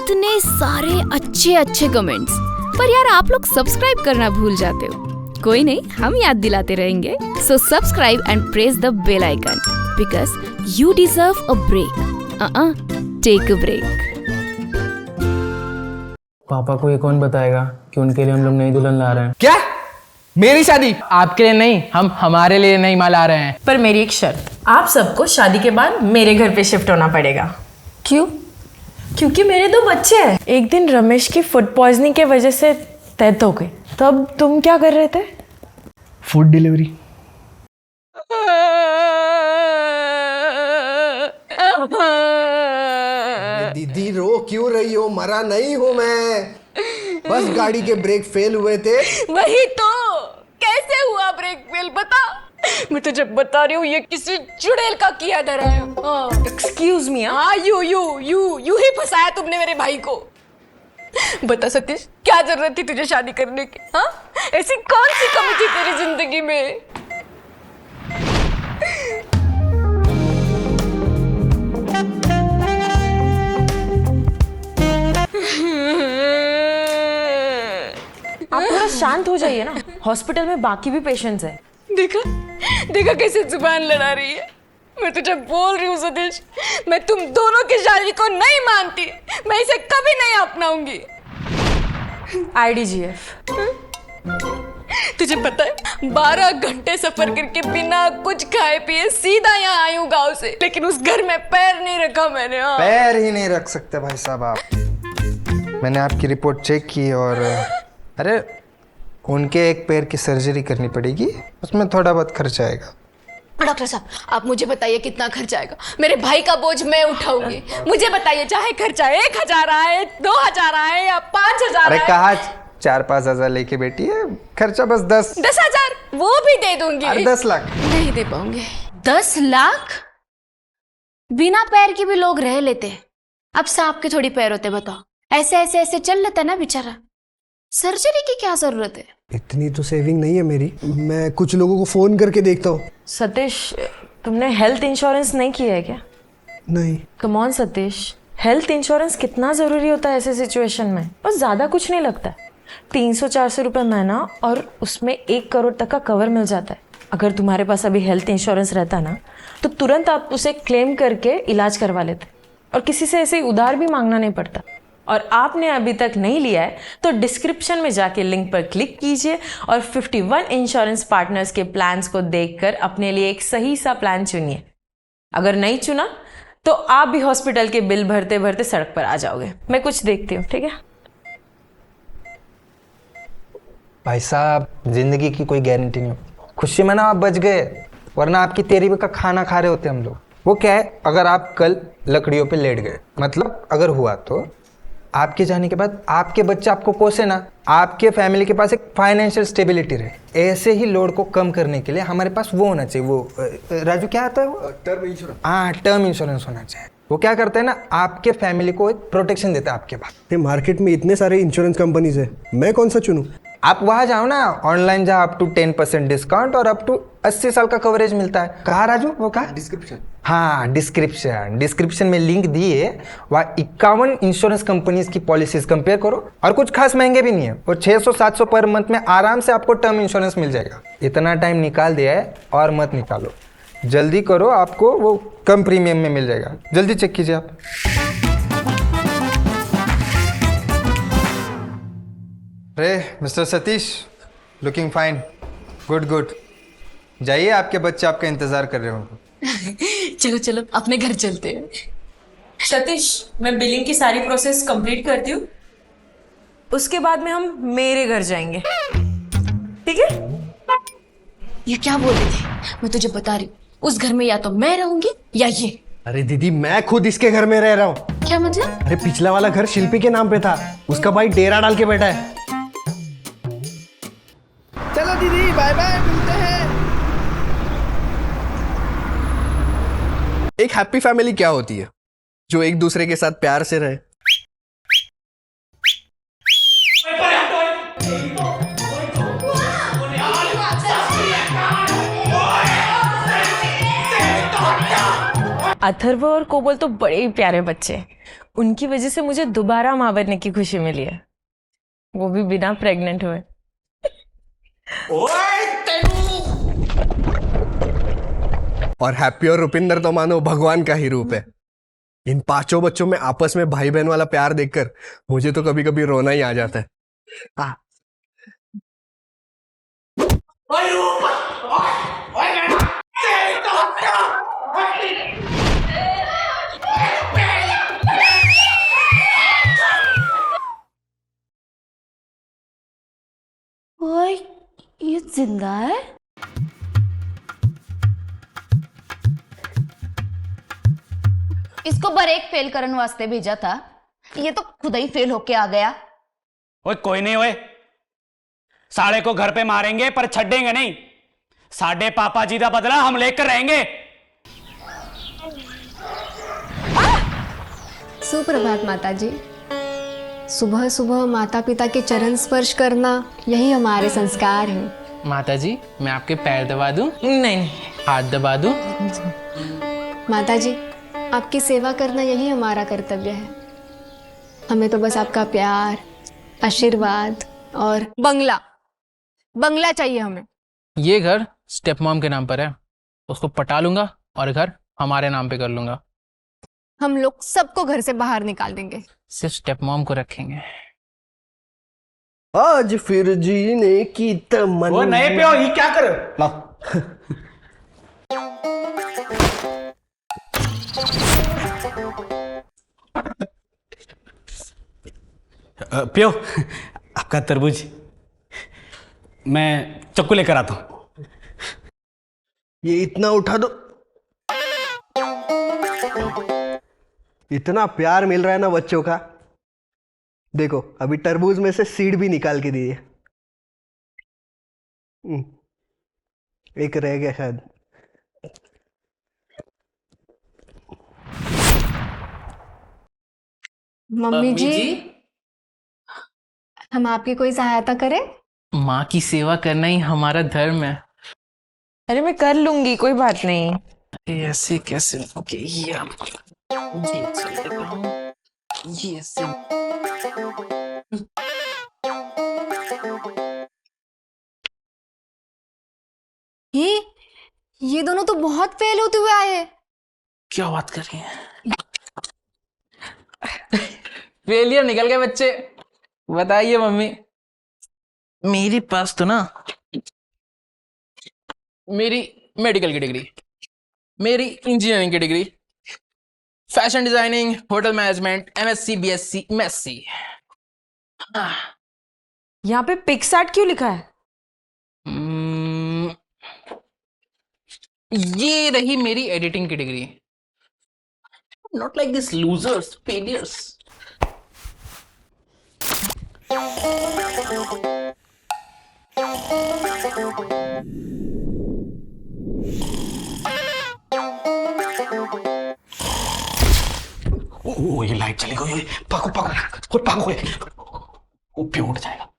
इतने सारे अच्छे अच्छे कमेंट्स, पर यार आप लोग सब्सक्राइब करना भूल जाते हो। कोई नहीं, हम याद दिलाते रहेंगे। So subscribe and press the bell icon because you deserve a break. Take a break. पापा को ये कौन बताएगा कि उनके लिए हम लोग नई दुल्हन ला रहे हैं? क्या? मेरी शादी? आपके लिए नहीं, हम हमारे लिए नई माँ ला रहे हैं। पर मेरी एक शर्त, आप सबको शादी के बाद मेरे घर पे शिफ्ट होना पड़ेगा। क्यों? क्योंकि मेरे 2 बच्चे हैं। एक दिन रमेश की फूड पॉइजनिंग के वजह से डेथ हो गई। तब तुम क्या कर रहे थे? Food delivery. दीदी रो क्यों रही हो? मरा नहीं हूँ मैं, बस गाड़ी के ब्रेक फेल हुए थे। वही तो, कैसे हुआ ब्रेक फेल बता। मैं तुझे बता रही हूँ, ये किसी चुड़ैल का किया धरा है। Excuse me. हाँ, यू ही फंसाया तुमने मेरे भाई को। बता सतीश, क्या जरूरत थी तुझे शादी करने की? हाँ, ऐसी कौन सी कमी थी तेरी जिंदगी में? आप थोड़ा शांत हो जाइए ना, हॉस्पिटल में बाकी भी पेशेंट्स हैं। देखा कैसे जुबान लड़ा रही है। मैं तुझे बोल रही हूँ सतीश, मैं तुम दोनों की शादी को नहीं मानती। मैं इसे कभी नहीं अपनाऊंगी। IDGF। तुझे पता है, 12 घंटे सफर करके बिना कुछ खाए पिए सीधा यहाँ आई हूँ गाँव से, लेकिन उस घर में पैर नहीं रखा मैंने। हाँ। पैर ही नहीं रख सकते भाई साहब आप। मैंने आपकी रिपोर्ट चेक की और अरे उनके एक पैर की सर्जरी करनी पड़ेगी, उसमें थोड़ा बहुत खर्च आएगा। डॉक्टर साहब, आप मुझे बताइए कितना खर्च आएगा? मेरे भाई का बोझ मैं उठाऊंगी। मुझे बताइए, चाहे खर्चा 1000 आए, 2000 आए या 5000 अरे आए। कहा 4-5 हजार लेके बैठी है, खर्चा बस 10,000 वो भी दे दूंगी। अरे 10 लाख नहीं दे पाऊंगी। 10 लाख? बिना पैर के भी लोग रह लेते हैं। अब सांप के थोड़ी पैर होते, बताओ। ऐसे ऐसे ऐसे चल लेता ना बेचारा। सर्जरी की क्या जरूरत है? इतनी तो सेविंग नहीं है मेरी, मैं कुछ लोगों को फोन करके देखता हूँ। सतीश, तुमने हेल्थ इंश्योरेंस नहीं किया है क्या? नहीं। Come on Satish, health insurance कितना जरूरी होता है ऐसे सिचुएशन में। बस ज्यादा कुछ नहीं लगता है, 300-400 रुपए महीना, और उसमें 1 करोड़ तक का कवर मिल जाता है। अगर तुम्हारे पास अभी हेल्थ इंश्योरेंस रहता ना, तो तुरंत आप उसे क्लेम करके इलाज करवा लेते और किसी से ऐसे उधार भी मांगना नहीं पड़ता। और आपने अभी तक नहीं लिया है तो डिस्क्रिप्शन में जाके लिंक पर क्लिक कीजिए और 51 इंश्योरेंस पार्टनर्स के प्लान्स को देखकर अपने लिए एक सही सा प्लान चुनिए। अगर नहीं चुना तो आप भी हॉस्पिटल के बिल भरते भरते सड़क पर आ जाओगे। मैं कुछ देखती हूँ, ठीक है? भाई साहब, जिंदगी की कोई गारंटी नहीं। खुशी में ना आप बच गए, वरना आपकी तेरी का खाना खा रहे होते हम लोग। वो क्या है, अगर आप कल लकड़ियों पे लेट गए, मतलब अगर हुआ तो आपके जाने के बाद आपके बच्चे आपको कोसे ना, आपके फैमिली के पास एक फाइनेंशियल स्टेबिलिटी रहे। ऐसे ही लोड को कम करने के लिए हमारे पास वो होना चाहिए, वो राजू क्या आता है वो? Term insurance. हाँ, टर्म इंश्योरेंस होना चाहिए। वो क्या करता है ना, आपके फैमिली को एक प्रोटेक्शन देता है आपके पास। मार्केट में इतने सारे इंश्योरेंस कंपनीज है, मैं कौन सा चुनूं? आप वहां जाओ ना, ऑनलाइन जाओ, अप टू 10% डिस्काउंट और अप टू 80 साल का कवरेज मिलता है। कहा राजू? वो कहा? डिस्क्रिप्शन। हाँ, डिस्क्रिप्शन में लिंक दिए, वहाँ 51 इंश्योरेंस कंपनीज की पॉलिसीज कंपेयर करो, और कुछ खास महंगे भी नहीं है, और 600-700 पर मंथ में आराम से आपको टर्म इंश्योरेंस मिल जाएगा। इतना टाइम निकाल दिया है और मत निकालो, जल्दी करो, आपको वो कम प्रीमियम में मिल जाएगा। जल्दी चेक कीजिए आप। अरे mister Satish, looking fine, good. जाइए, आपके बच्चे आपका इंतजार कर रहे होंगे। चलो चलो, अपने घर चलते हैं। सतीश, मैं बिलिंग की सारी प्रोसेस कंप्लीट करती हूँ, उसके बाद में हम मेरे घर जाएंगे, ठीक है? ये क्या बोल रही थी? मैं तुझे बता रही हूँ, उस घर में या तो मैं रहूंगी या ये। अरे दीदी, मैं खुद इसके घर में रह रहा हूँ। क्या मतलब? अरे पिछला वाला घर शिल्पी के नाम पे था, उसका भाई डेरा डाल के बैठा है। चलो दीदी, बाय बाय, मिलते हैं। एक हैप्पी फैमिली क्या होती है? जो एक दूसरे के साथ प्यार से रहे। अथर्व और कोमल तो बड़े ही प्यारे बच्चे हैं। उनकी वजह से मुझे दोबारा माँ बनने की खुशी मिली है, वो भी बिना प्रेग्नेंट हुए। और हैप्पी और रुपिंदर तो मानो भगवान का ही रूप है। इन पांचों बच्चों में आपस में भाई बहन वाला प्यार देखकर मुझे तो कभी कभी रोना ही आ जाता है। आ, ओए, ये जिंदा है? इसको ब्रेक फेल करने वास्ते भेजा था, ये तो खुद ही फेल होके आ गया। ओए कोई नहीं, ओए साले को घर पे मारेंगे पर छड़ेंगे नहीं। साडे पापा जी का बदला हम लेकर रहेंगे। सुप्रभात माता जी। सुबह सुबह माता पिता के चरण स्पर्श करना यही हमारे संस्कार हैं। माता जी, मैं आपके पैर दबा दूं? नहीं, हाथ दबा दूं? माता जी, आपकी सेवा करना यही हमारा कर्तव्य है। हमें तो बस आपका प्यार, आशीर्वाद और बंगला चाहिए हमें। ये घर स्टेप मॉम के नाम पर है, उसको पटा लूंगा और घर हमारे नाम पे कर लूंगा। हम लोग सबको घर से बाहर निकाल देंगे, सिर्फ स्टेप मॉम को रखेंगे। आज फिर जीने की तमन्ना। वो नए पे हो, ये क्या कर लाओ। पियो आपका तरबूज। मैं चक्कू लेकर आता हूं। ये इतना उठा दो। इतना प्यार मिल रहा है ना बच्चों का। देखो अभी तरबूज में से सीड भी निकाल के दिए। एक रह गया शायद। मम्मी जी, हम आपकी कोई सहायता करें? माँ की सेवा करना ही हमारा धर्म है। अरे मैं कर लूंगी, कोई बात नहीं। ऐसे कैसे? ओके, ये ऐसे। ये दोनों तो बहुत फेल होते हुए आए हैं। क्या बात कर रही हैं? फेलियर निकल गए बच्चे। बताइए मम्मी। मेरे पास तो ना मेरी मेडिकल की डिग्री, मेरी इंजीनियरिंग की degree, fashion designing, hotel management, MSc, BSc, MSc. यहाँ पे पिक्सआर्ट क्यों लिखा है? ये रही मेरी एडिटिंग की डिग्री। Not like this losers, failures. ओ ये लाइट चली गई। पाको वो पे उठ जाएगा।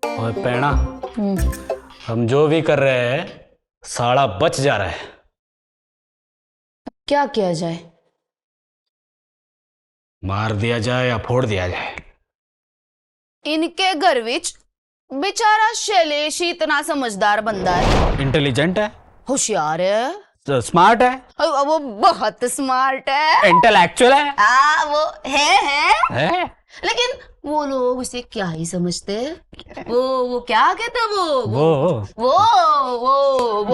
और पैणा, हम जो भी कर रहे हैं साला बच जा रहा है। क्या किया जाए? मार दिया जाए या फोड़ दिया जाए? इनके घर विच बेचारा शैलेश ही इतना समझदार बंदा है, इंटेलिजेंट है, होशियार है, स्मार्ट है, वो बहुत स्मार्ट है, इंटेलेक्चुअल है। हाँ वो है। लेकिन वो लोग उसे क्या ही समझते हैं। वो क्या कहते हैं वो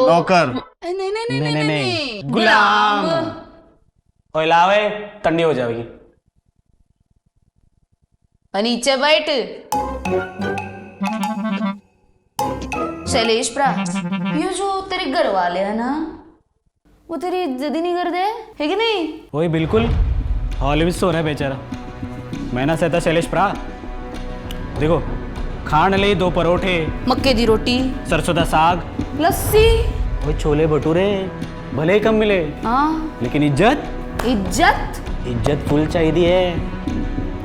नौकर। नहीं गुलाम। और लावे ठंडी हो जाएगी। नीचे बैठ। शैलेश प्रा, ये जो तेरे घर वाले है ना, वो तेरी इज्जत ही नहीं कर दे, है कि नहीं? वही बिल्कुल हॉल में सो रहा है बेचारा। मैं ना सहता शैलेश प्रा। देखो खान ले 2 परोठे, मक्के दी रोटी, सरसों दा साग, लस्सी, वो छोले भटूरे भले ही कम मिले, हाँ लेकिन इज्जत इज्जत फुल चाहिए है।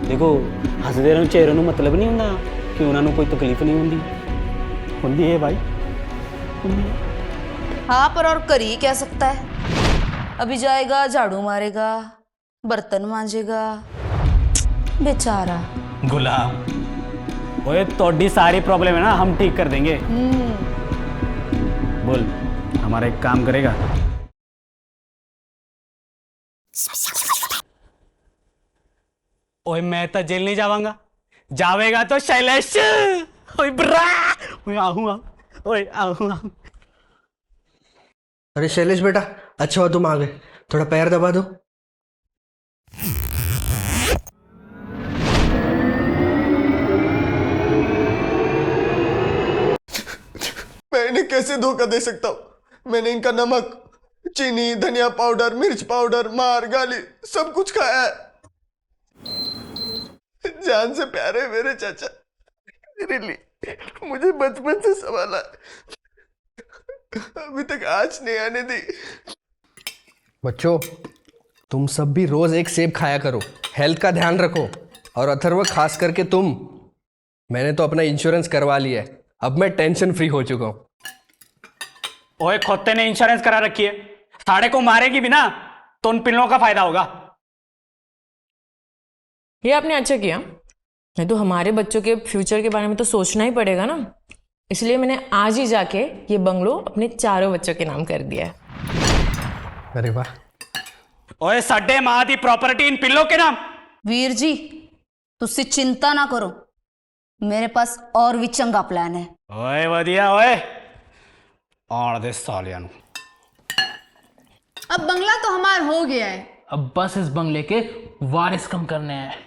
देखो हसदे रहूं चेहरे ਨੂੰ ਮਤਲਬ ਨਹੀਂ ਹੁੰਦਾ ਕਿ ਉਹਨਾਂ ਨੂੰ ਕੋਈ ਤਕਲੀਫ ਨਹੀਂ ਹੁੰਦੀ ਹੁੰਦੀ ਹੈ भाई ਹੁੰਦੀ ਹੈ। हाँ पर और कर ही क्या सकता है? अभी जाएगा झाड़ू मारेगा, बर्तन मांजेगा, बेचारा। गुलाम ओए तोड़ी सारी प्रॉब्लम है ना हम ठीक कर देंगे। बोल हमारा एक काम करेगा। ओए मैं तो जेल नहीं जावांगा, जावेगा तो शैलेश। ओए ब्रा ओए आऊंगा ओए आऊंगा। अरे शैलेश बेटा, अच्छा हुआ तुम आ गए, थोड़ा पैर दबा दो। मैं इन्हें कैसे धोखा दे सकता हूँ? मैंने इनका नमक, चीनी, धनिया पाउडर, मिर्च पाउडर, मार गाली सब कुछ खाया है। जान से प्यारे मेरे चाचा, मेरे लिए मुझे बचपन से संभाला, अभी तक आज नहीं आने दी। बच्चों तुम सब भी रोज एक सेब खाया करो, हेल्थ का ध्यान रखो। और अथर्व खास करके तुम, मैंने तो अपना इंश्योरेंस करवा लिया है, अब मैं टेंशन फ्री हो चुका हूं। ओए खोते ने इंश्योरेंस करा रखी है, साढ़े को मारेगी भी ना तो उन पिल्लों का फायदा होगा। ये आपने अच्छा किया, नहीं तो हमारे बच्चों के फ्यूचर के बारे में तो सोचना ही पड़ेगा ना। इसलिए मैंने आज ही जाके ये बंगलो अपने चारों बच्चों के नाम कर दिया है। अरे वाह। ओए साढ़े मां दी प्रॉपर्टी इन पिल्लों के नाम। वीर जी तुसी चिंता ना करो, मेरे पास और भी चंगा प्लान है। ओए वधिया ओए आण दे सालियां नु। अब बंगला तो हमार हो गया है, अब बस इस बंगले के वारिस कम करने हैं।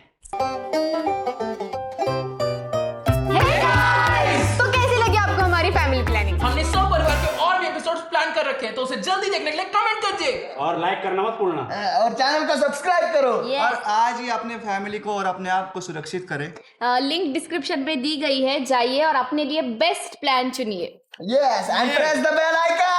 तो कैसी लगी आपको हमारी फैमिली प्लानिंग? हमने 100 परिवार के और भी एपिसोड्स प्लान कर रखे हैं, तो उसे जल्दी देखने के लिए कमेंट कीजिए और लाइक करना मत भूलना। और चैनल को सब्सक्राइब करो। और आज ही अपने फैमिली को और अपने आप को सुरक्षित करें। लिंक डिस्क्रिप्शन में दी गई है, जाइए और अपने लिए बेस्ट प्लान चुनिए। Yes and press the bell icon.